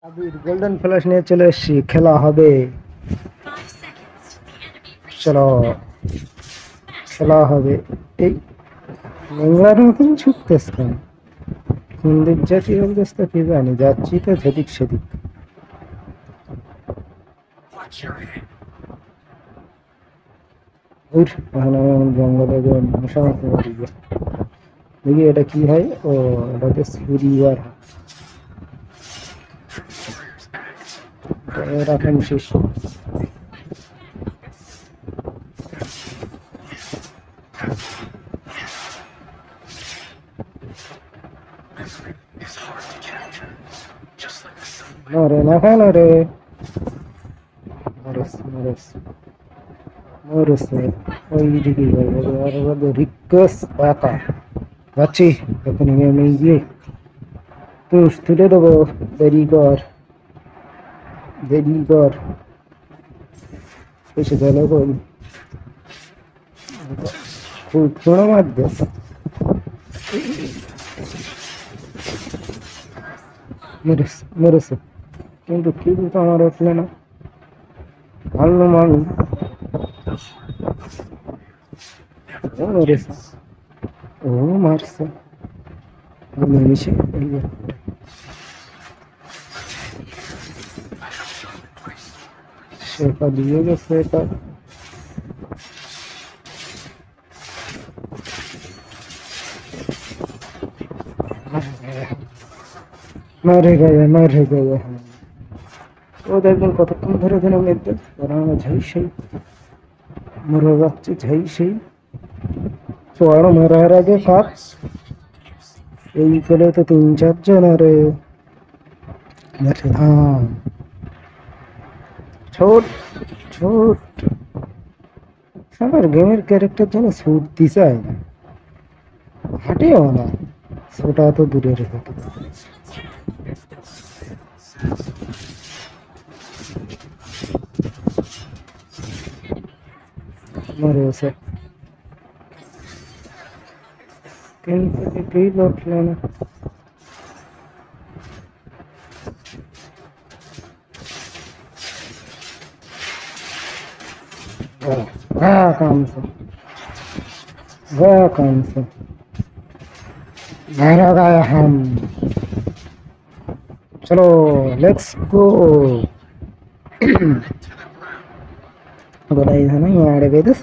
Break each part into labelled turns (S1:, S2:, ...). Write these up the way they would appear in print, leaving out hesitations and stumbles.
S1: আবির golden flash নিয়ে চলে এসেছি, খেলা হবে। চলো, খেলা হবে। এই নোংরার মতন ছুটতেছ কেন? কোন দিক যাচ্ছি বলতেছ তো কি জানি, যাচ্ছি তো যেদিক সেদিক। উঠ, এখন আমি জঙ্গলে যে মশা মারতে পারি গো। দেখি এটা কি হয়। ও, এটাকে ছুরি আর রাখেন শেষ। নরে না কেন রে? মরেস মরেস মরেছে। ওই দিকে যাবে আর রিকোয়েস্ট একা যাচ্ছি। এখন আমি গিয়ে পুষ তুলে দেবো। দেরি কর, দেরি কর, এসে গেল কই? খুব ছোড়ো মার দে। মেরেছে মেরেছে, কিন্তু কিন্তু তো আমার উঠলে না। ভালো মানুষ। ও মেরেছে, ও মারছে। মিশে এই সেটা দিয়ে গেছে এটা। মারে গেছে মারে গেছে। ও দেখবেন কতক্ষণ ধরে যেন মেরতে, কারণ আমার ঝাই সেই মরে যাচ্ছে, ঝাই সেই চড় মারার আগে কাপ। এই করে তো 3-4 জন। আরে থাম, ছোট ছোট। আমার গেমের ক্যারেক্টার যেন ছুটতে চায় না, হাঁটেও না। ছোটা তো দূরের কথা। মরেছে, কিন্তু কিছুই লড়লো না। হ্যাঁ কামছে, হ্যাঁ কামছে। मेरा गाया हम। चलो, लेट्स गो। बोला है ना यार बेदस।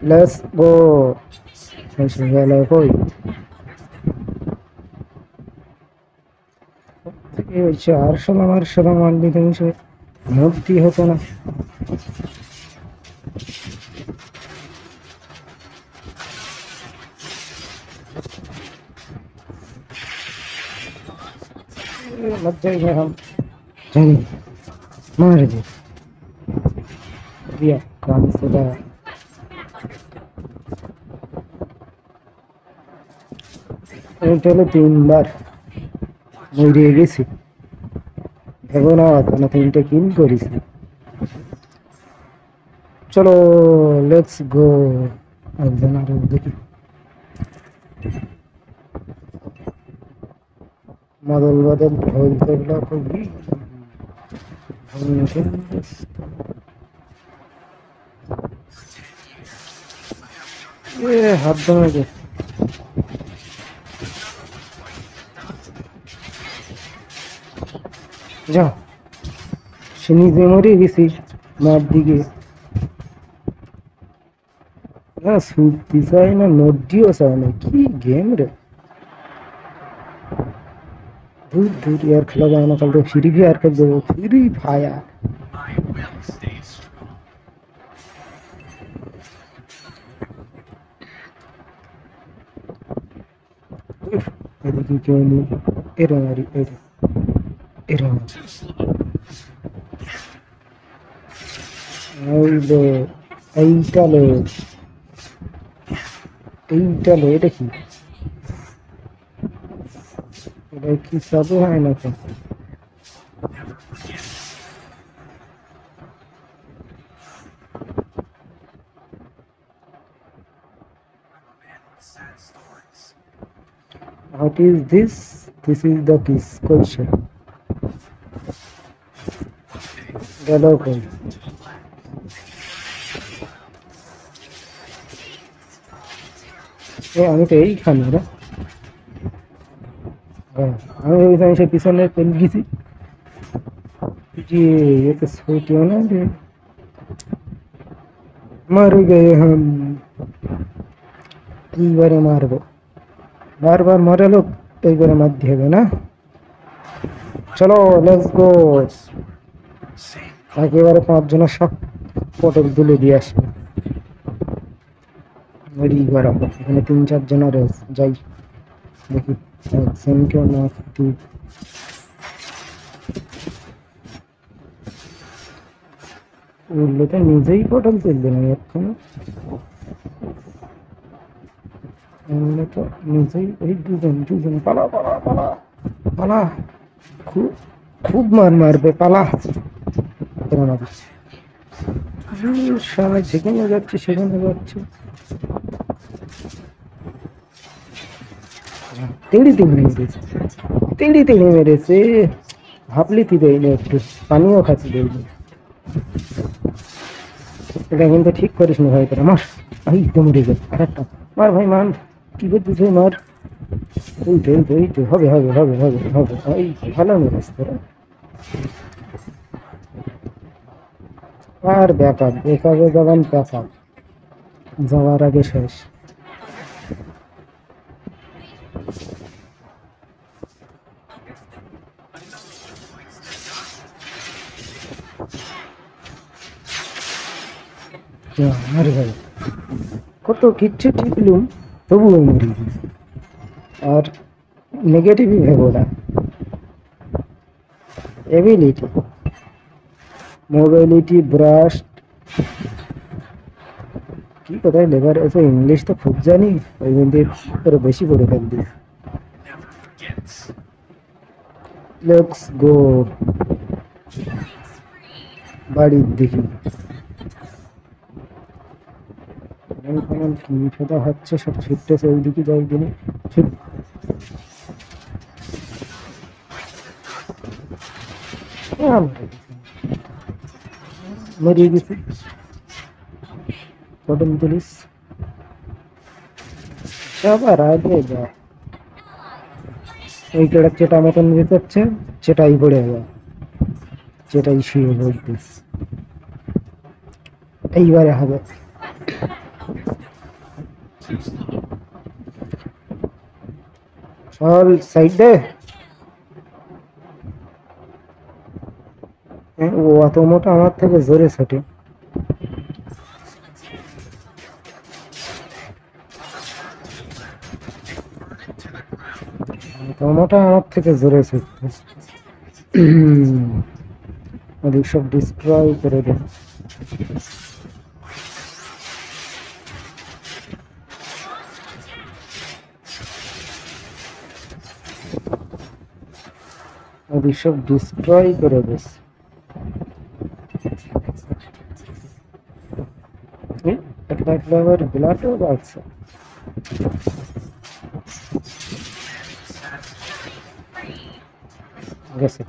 S1: Let's go. ऐसे वाला कोई ये 400 मान ली तुम से मुक्ति हो तो ना। लग जाएंगे हम। चलिए, मार दे दिया काम से। चलो 3 বার মরে গেছি। ভেবো না কোনো 3টে কিল করেছি। চলো, লেটস গো। একজন আরো দেখি মদল বদল ঢোল তোলা কবি। হাত ধরে গেছে। যাও, সে নিজে মরে গেছি মার দিকে। না ছুটতে চাই না, নড্ডিও চাই না। কি গেম রে! দূর দূর यार খেলা যায় না। কাল তো ফ্রি ফায়ার খেল দেবো, ফ্রি ফায়ার। এদিকে কেউ নেই। এরা মারি, এরা এরা মারি। এই লো, এইটা লো, এইটা লো। এটা কি? এটা কি চালু হয় না তো? What is this? This is the kiss question. গেল কই? আমি তো এইখানে রে। হ্যাঁ, আমি ওইখানে সে পিছনে পেল গেছি। ये ये तो सोचो ना रे, मर गए हम। এইবারে মারবো, বারবার মরে লোক, এইবারে মারতে হবে না। চলো লেটস গো। একেবারে 5 জনের সব পটল তুলে দিয়ে আসবে। এইবার এখানে 3-4 জনের যাই দেখি একজনকে মারতে। উঠলে তো নিজেই পটল তুলবে না এক্ষুনি, উঠলে তো নিজেই। এই দুজন দুজন পালা পালা পালা পালা, খুব খুব মার মারবে, পালা। কেমন দিচ্ছে সবাই, যেখানে যাচ্ছে সেখানে যাচ্ছে। তেড়ি তেড়ি মেরেছে, তেড়ি তেড়ি মেরেছে। ভাবলি তুই দেয়নি, একটু পানিও খাচ্ছি দেয়নি। এটা কিন্তু ঠিক করিস না ভাই, তোরা মার। একদম রেগে আরেকটা মার ভাই, মান কি করছিস ভাই, মার। এই তো এই তো এই তো, হবে হবে হবে হবে হবে, এই ভালো মেরেছ তোরা। আর ব্যাপার এভাবে যাবেন, ব্যাপার যাওয়ার আগে শেষ। আরে ভাই, কত কিচ্ছু টিপলুম, তবুও মরি। আর নেগেটিভই ভেবো না, এবিলিটি, মোবিলিটি, ব্রাশ, কি কোথায় লেবার আছে, ইংলিশ তো খুব জানি, ওই জন্য আরো বেশি করে ফেলবি। লেটস গো বাড়ির দিকে। কি ফেদা হচ্ছে, সব ছুটতেছে ওইদিকে, যাই দিনে ছুট। মরিয়ে গেছি, পটল তুলিস সবার আগে যা। এই কেড়া চেটা মতন দিতে, চেটাই পড়ে যায়, চেটাই শুয়ে বলতিস। এইবারে হবে। চল সাইড দে। ও অত মোটা, আমার থেকে জোরে ছোটে। অত মোটা, আমার থেকে জোরে ছুটতে। ওদিক সব ডিস্ট্রয় করে দেন। ওদিক সব ডিস্ট্রয় করে দিস। একটা একটা আবার ব্লাডও বাড়ছে। গেছে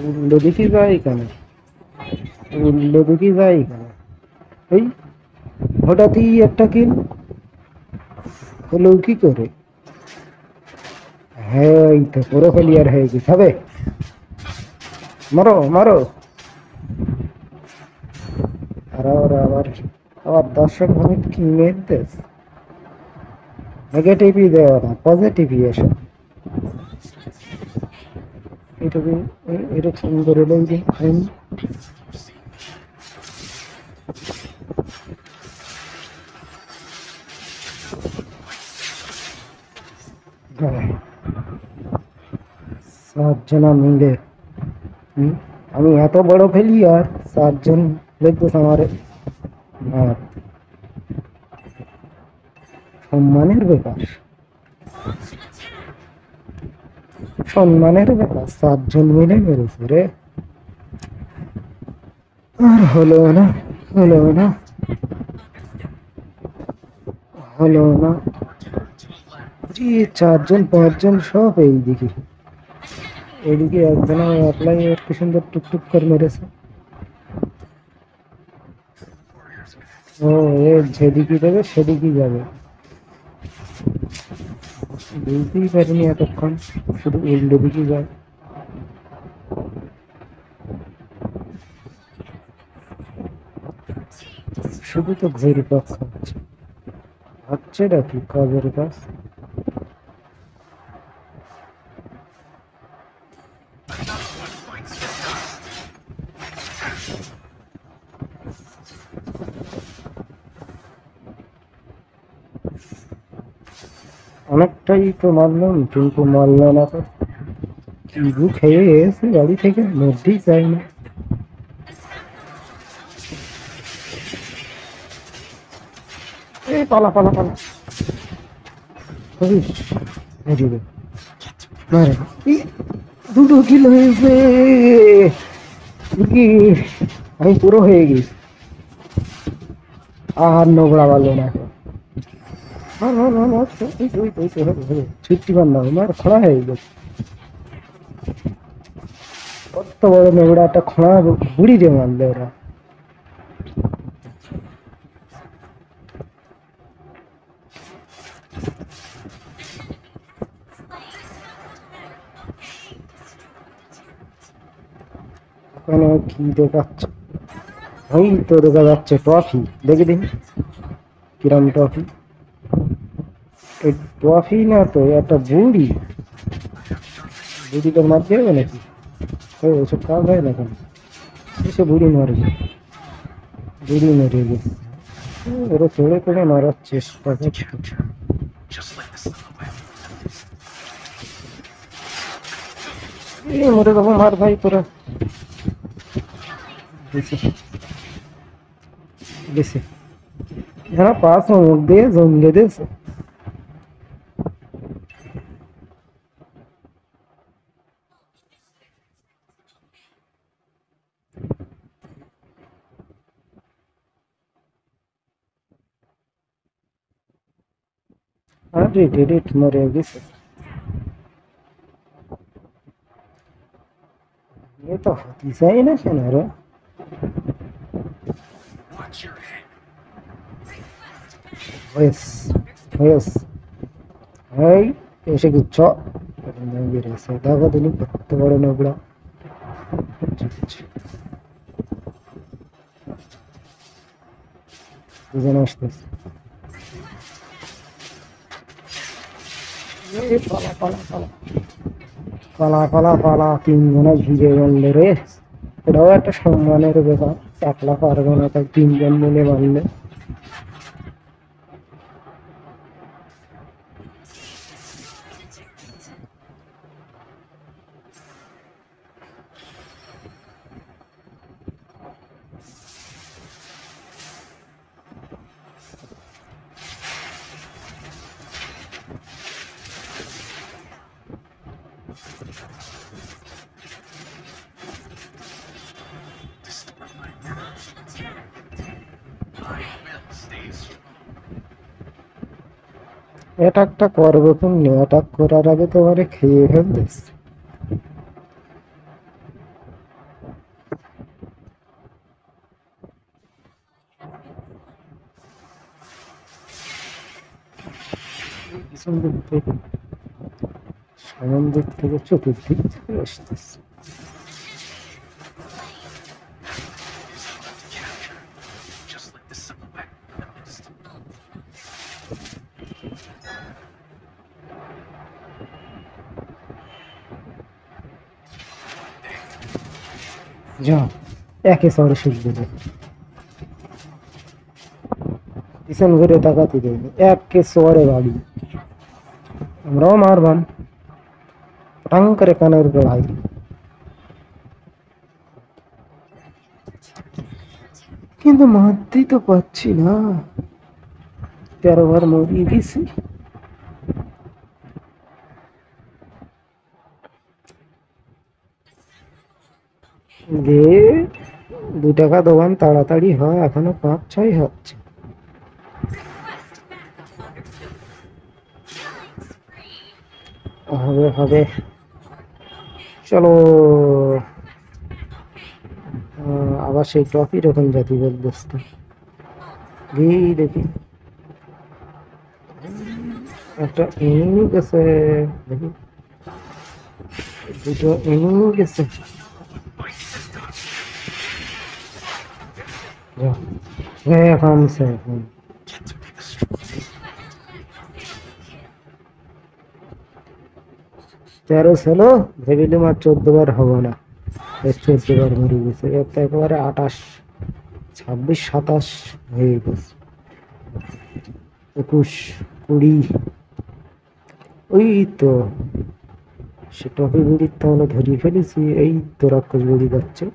S1: উল্লো দিকে যাই কেন, উল্লো দিকে যাই কেন। এই হঠাৎই একটা কিল হলো কি করে? হ্যাঁ এই তো পুরো ক্লিয়ার হয়ে গেছে, হবে। মারো মারো। আর আবার আবার দর্শক ভাবে কি মেরতেস, নেগেটিভই দেওয়া না, পজিটিভই এসে। এটাকে এরকম করে লই আইন। সাতজনা মিলে, আমি এত বড় ফেলি আর 7 জন দেখতেছ আমার। আর সম্মানের ব্যাপার, সম্মানের ব্যাপার, 7 জন মিলে মেরেছে রে। আর হলো না, হলো না, হলো না। 4 জন 5 জন সব এই দিকে। এদিকে একজন অ্যাপ্লাই কি সুন্দর টুকটুক করে মেরেছে। ও এ যেদিকে দেবে সেদিকেই যাবে, বুঝতেই পারিনি এতক্ষণ, শুধু উল্টো দিকে যায়। শুধু তো ঘুরে পাক খাচ্ছে, হচ্ছে নাকি কাজের কাজ। অনেকটাই তো মারলাম কিন্তু মারল না তো, কিবু খেয়ে এসে গাড়ি থেকে মধ্যেই চাই না। এই পালা পালা পালা, বুঝিস এদিকে মারে। ই, দুটো কিল হয়েছে কি, আমি পুরো হয়ে গেছি। আর নোংরা ভালো না, ছুট্টি পার না আমার খোঁড়া হয়ে গেছে। কত বড় নোংরা একটা খোঁড়া বুড়ি রে মারলে ওরা। ওখানে কি দেখাচ্ছে, ওই তো দেখা যাচ্ছে ট্রফি, দেখে দিন কিরম ট্রফি। এই ট্রফি না তো একটা বুড়ি, বুড়িটা মারতে হবে নাকি, ওইসব কাজ হয় না কেন, এসে বুড়ি মারবে, বুড়ি মেরে গেছে। ওরা চড়ে চড়ে মারার চেষ্টা করছে। এই মরে যাবো মার ভাই তোরা, গেছে গেছে, এখানে পাঁচ মুখ দিয়ে জমলে দিয়েছে। আরে ডিরেক্ট মরে গেছে, ये तो होती सही ना शनारे। ওয়েস ওয়েস, এই এসে গুচ্ছ বেরিয়েছে, দেখো তিনি কত বড় নোংরা। দুজন আসতেছে, এই পালা পালা পালা পালা পালা পালা, তিনজনে ভিজে গেল রে। এটাও একটা সম্মানের ব্যাপার, একলা পারবে না, তাই তিনজন মিলে মারলে। অ্যাটাকটা করবো কেমনি, অ্যাটাক করার আগে তোমারে খেয়ে ফেলতেছে। পিছন দিক থেকে, সামন দিক থেকে, চতুর্দিক থেকে আসতেছে। যা একে শহরে সুখ দেবে, পিছন ঘুরে তাকাতে দেবে, একে শহরে বাড়ি। আমরাও মারবাম, পটাং করে কানের উপর ভাই। কিন্তু মারতেই তো পাচ্ছি না, 13 বার মরিয়ে দিছি। যে 2 টাকা দোকান তাড়াতাড়ি হয়, এখনো 5-6 হচ্ছে। হবে হবে, চলো আবার সেই ট্রফি রকম জাতি বলতে গিয়ে দেখি একটা এনিমি গেছে, দেখি দুটো এনিমি গেছে। এখন 13 ছিল, ভেবেছিলাম আর 14 বার হবো না, 14 বার মরে গেছে, তো একেবারে 28, 26, 27 হয়ে গেছে, 21, 20। ওই তো সে টপি বিড়ির তাহলে ধরিয়ে ফেলেছি, এই তো রাক্ষস বেড়ি যাচ্ছে।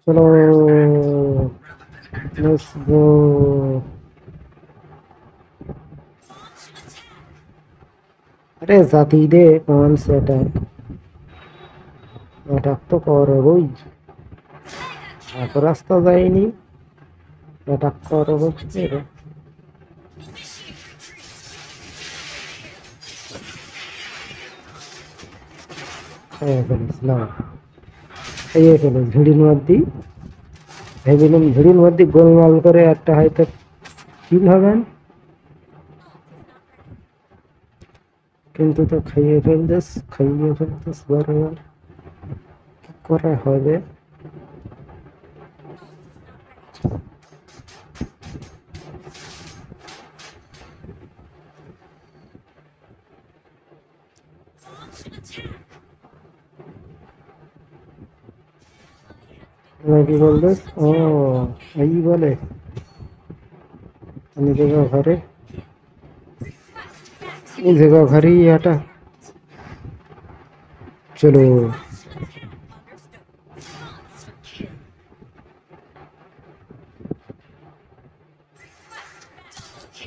S1: চলো লেটস গো। আরে জাতি দে কোন সেটা, এটা তো করবই, এত রাস্তা যায়নি, এটা করবো কি রে? ফেলিস না, খাইয়ে ফেলো ঝুড়ির মধ্যে, ভেবেলাম ঝুড়ির মধ্যে গোলমাল করে একটা হয়তো কিল হবেন, কিন্তু তো খাইয়ে ফেলতেস বারবার, কি করে হবে? নাকি বলতেস ও এই বলে নিজেকে ঘরে, নিজেকে ঘরেই এটা। চলো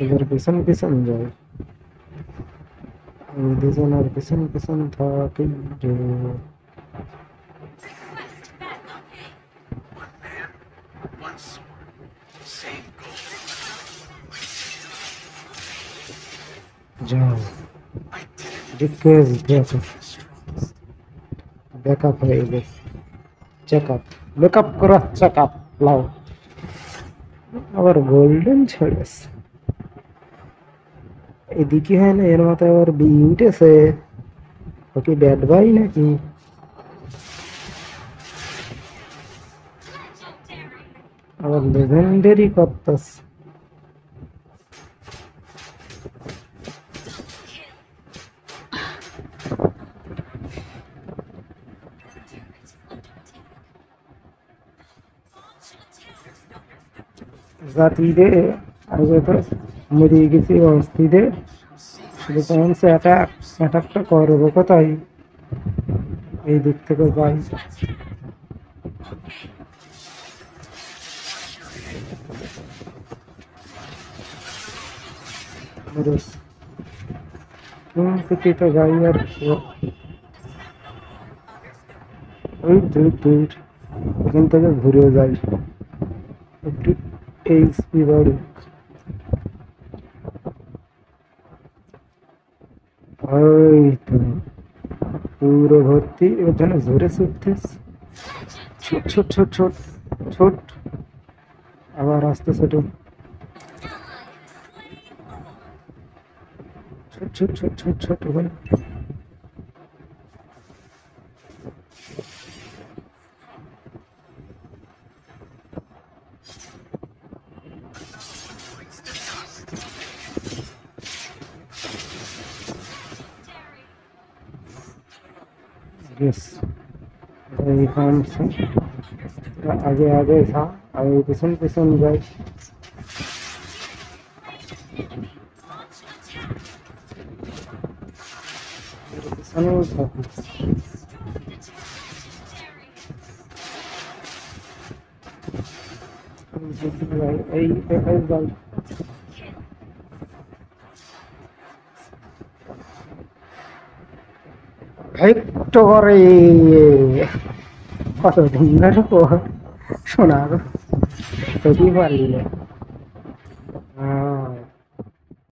S1: এবার পিছন পিছন যায়, এই দুজনের পিছন পিছন থাকি রে। যাও রিকোয়েস্ট ব্যাকআপ হয়ে গেছে, চেকআপ ব্যাকআপ করা, চেকআপ লাও, আবার গোল্ডেন ছেড়েছে, এদিকে হয় না, এর মাথায় আবার বি উঠেছে, ওকে ব্যাড বাই নাকি? আবার লেজেন্ডারি করতেছে, জাতিদের আগে তো মরিয়ে গেছি অস্থিদের, শুধু তখন সে অ্যাটাকটা করবো কোথায়, এই দিক থেকে যাই। থেকে তো যাই আর ওই দূর দূর, এখান থেকে ঘুরে যাই একটু, এইচপি বাড়ি ওই তো পুরো ভর্তি, ওখানে জোরে ছুটতেস, ছোট ছোট ছোট ছোট ছোট, আবার আস্তে ছোট ছোট ছোট ছোট ছোট ছোট ওখানে। यस এই কামছে, আগে আগে যা, আমি পিছন পিছন যাই, পিছনেও থাকি, এই এই যাই, ভিক্টোরি, কতদিন ধরে শোনা ছবি পারলি না